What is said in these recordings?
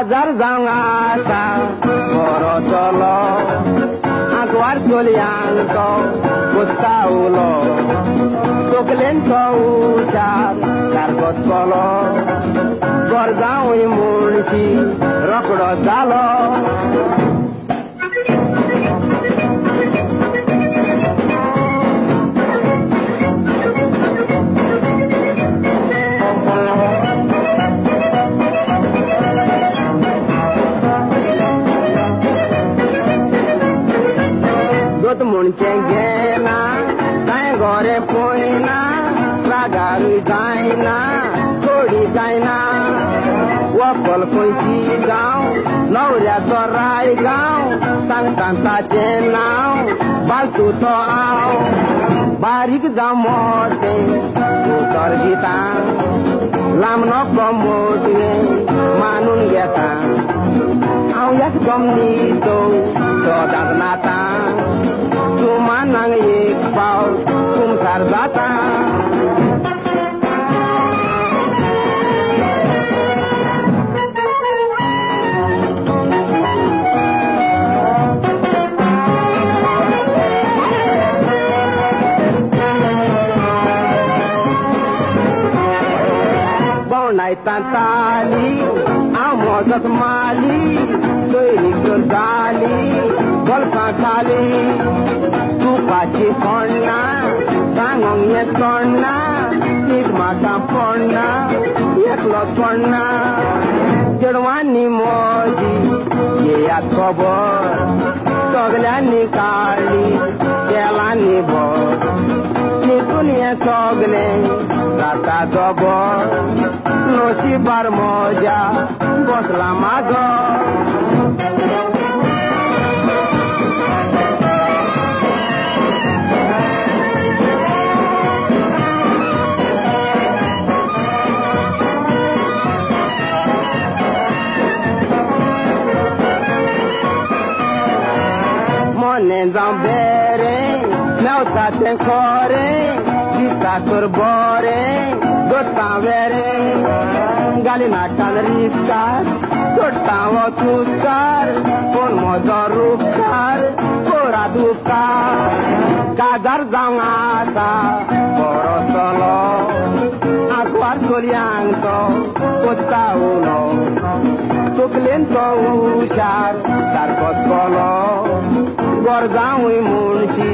Kajar zangata borotolo Agwar golianto Kutaulo Tuklento ujar Kargot kolo Gorgawi mulsi Rokro dalo Muncengena, Dai gore poina, Ragaru daina, Kodi daina, Wapol pointi gao, Nauria torai gao, Tanta jenao, Baltu to ao, Barik damote, Utar gita, Lamno promote, Manun geta, Au yak komnito, Sodak nata, Cuma nang ikbal kumsar bata Bonai tantali Amozat mali Doi gurdali Golka kali Tupachi konna Tangong yet konna Sigmata konna Yeklot konna Jirwani moji Yeyat kobor Toglani kali Jelani bor Nikunia togle Tata dobor Nosi barmoja Bosla magor Zambere, Nauta tenkore, Dita turbore, Dota vere, Galina tanriskar, Dota votuskar, Pon modorukar, Pora dukar, Kajar zangata, Borosolo, Akwar golianto, Kutaulo, Tuklento ujar, Tarkot kolo, Gorgawi mulsi,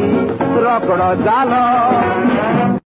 Rokro dalo